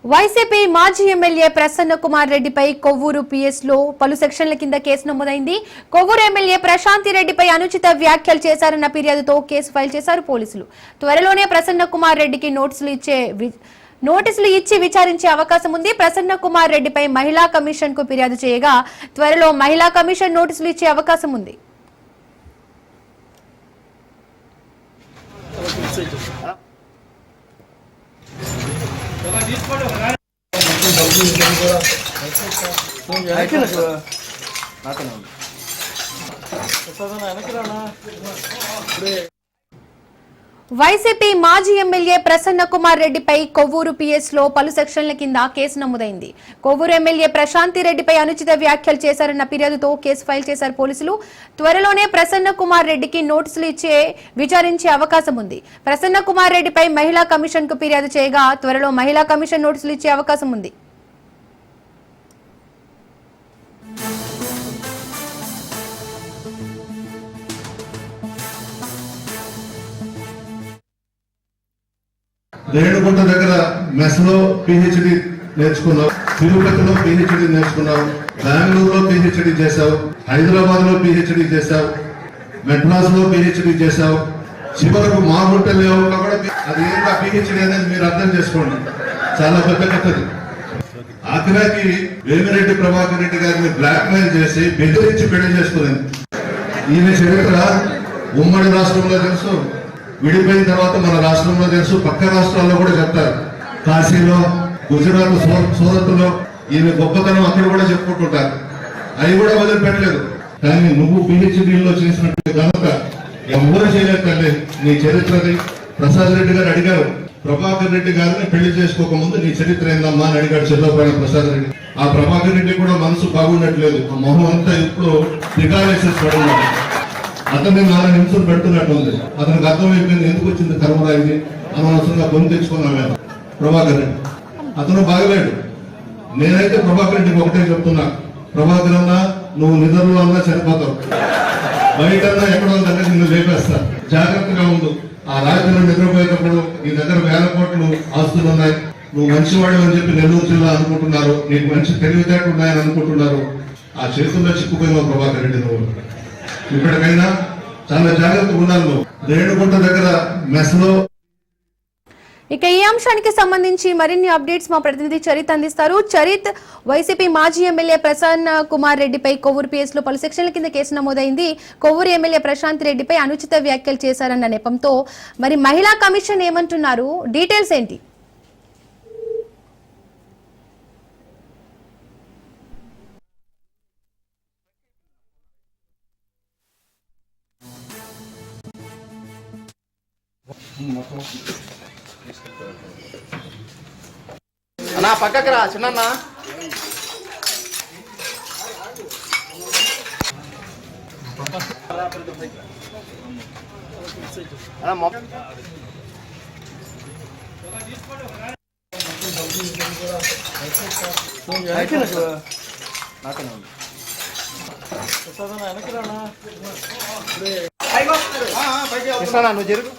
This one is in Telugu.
వైసీపీ మాజీ ఎమ్మెల్యే ప్రసన్న కుమార్ రెడ్డిపై కొవ్వూరు పిఎస్ లో పలు సెక్షన్ల కింద కేసు నమోదైంది. కొవ్వూరు ఎమ్మెల్యే ప్రశాంతి రెడ్డిపై అనుచిత వ్యాఖ్యలు చేశారన్న ఫిర్యాదుతో కేసు ఫైల్ చేశారు పోలీసులు. త్వరలోనే ప్రసన్న కుమార్ రెడ్డికి నోటీసులు ఇచ్చి విచారించే అవకాశం ఉంది. ప్రసన్న కుమార్ రెడ్డిపై మహిళా కమిషన్ కు ఫిర్యాదు చేయగా త్వరలో మహిళా కమిషన్ నోటీసులు ఇచ్చే అవకాశం ఉంది. వైసీపీ మాజీ ఎమ్మెల్యే ప్రసన్న కుమార్ రెడ్డిపై కొవ్వూరు పిఎస్ లో పలు సెక్షన్ల కింద కేసు నమోదైంది. కొవ్వూరు ఎమ్మెల్యే ప్రశాంతి రెడ్డిపై అనుచిత వ్యాఖ్యలు చేశారన్న ఫిర్యాదుతో కేసు ఫైల్ చేశారు పోలీసులు. త్వరలోనే ప్రసన్న కుమార్ రెడ్డికి నోటీసులు ఇచ్చే విచారించే అవకాశం ఉంది. ప్రసన్న కుమార్ రెడ్డిపై మహిళా కమిషన్ కు ఫిర్యాదు చేయగా త్వరలో మహిళా కమిషన్ నోటీసులు ఇచ్చే అవకాశం ఉంది. రేణుగుంట దగ్గర మెస్లో పిహెచ్డి నేర్చుకున్నావు, తిరుపతిలో పిహెచ్డి నేర్చుకున్నావు, బెంగళూరులో పిహెచ్డి చేశావు, హైదరాబాద్ లో పిహెచ్డి చేశావు, మెడ్రాస్ లో పిహెచ్డి చేశావు, చివరకు మా హోటల్ లేఅవుట్ లో కూడా అది ఏంటో పిహెచ్డి అనేది మీరు అర్థం చేసుకోండి, చాలా పెద్ద కథది. ఆఖరాకి వేమిరెడ్డి ప్రభాకర్ రెడ్డి గారిని బ్లాక్ మెయిల్ చేసి బెదిరించి పెళ్లి చేసుకునేది. ఈయన చరిత్ర ఉమ్మడి రాష్ట్రంలో తెలుసు, విడిపోయిన తర్వాత మన రాష్ట్రంలో తెలుసు, పక్క రాష్ట్రాల్లో కూడా చెప్తారు. కాశీలో, గుజరాత్, సూరత్ లో ఈయన గొప్పతనం అక్కడ కూడా చెప్పుకుంటుంటారు. అవి కూడా వదిలిపెట్టలేదు. కానీ నువ్వు పిహెచ్డీలో చేసినట్టు కనుక ఎవరు చేయలేదు తల్లి. నీ చరిత్రది ప్రసాద్ రెడ్డి గారు అడిగారు, ప్రభాకర్ రెడ్డి గారిని పెళ్లి చేసుకోకముందు నీ చరిత్ర ఏందమ్మా అని అడిగాడు చెల్లపైన ప్రసాద్ రెడ్డి. ఆ ప్రభాకర్ రెడ్డి కూడా మనసు బాగుండట్లేదు, ఆ మొహం అంతా ఇప్పుడు దిగాలేసేసి పడున్నాడు. అతన్ని 4 నిమిషాలు పెడుతున్నట్టు ఉంది. అతనికి అర్థమైపోయింది ఎందుకు వచ్చింది కర్మరా ఇది, అనవసరంగా కొని తెచ్చుకున్నాను ప్రభాకర్ రెడ్డి. అతను బాగలేడు. నేనైతే ప్రభాకర్ రెడ్డికి ఒకటే చెప్తున్నా, ప్రభాకర్ అన్నా నువ్వు నిద్రలో అన్నా చనిపోతావు, బయటన్నా ఎక్కడో దగ్గర నిన్ను లేపేస్తా, జాగ్రత్తగా ఉండు. ఆ రాత్రి నిద్రపోయేటప్పుడు నీ దగ్గర 1000 కోట్లు ఆస్తులు ఉన్నాయి, నువ్వు మంచివాడు అని చెప్పి నెల్లూరు జిల్లా అనుకుంటున్నారు, నీకు మంచి తెలివితేటలు ఉన్నాయని అనుకుంటున్నారు. ఆ చేతుల్లో చిక్కుపోయినావు ప్రభాకర్ రెడ్డి. నువ్వు ఇప్పటికైనా చాలా జాగ్రత్తగా ఉండాలి. నువ్వు రేణుగుంట దగ్గర మెస్లో. ఇక ఈ అంశానికి సంబంధించి మరిన్ని అప్డేట్స్ మా ప్రతినిధి చరిత్ అందిస్తారు. చరిత్, వైసీపీ మాజీ ఎమ్మెల్యే ప్రసన్న కుమార్ రెడ్డిపై కొవ్వూరు పిఎస్ లో పలు సెక్షన్ల కింద కేసు నమోదైంది. కొవ్వూరు ఎమ్మెల్యే ప్రశాంత్ రెడ్డిపై అనుచిత వ్యాఖ్యలు చేశారన్న నెపంతో మరి మహిళా కమిషన్ ఏమంటున్నారు, డీటెయిల్స్ ఏంటి? అన్నా పక్కకి రా చిన్న. నువ్వు జరుగు.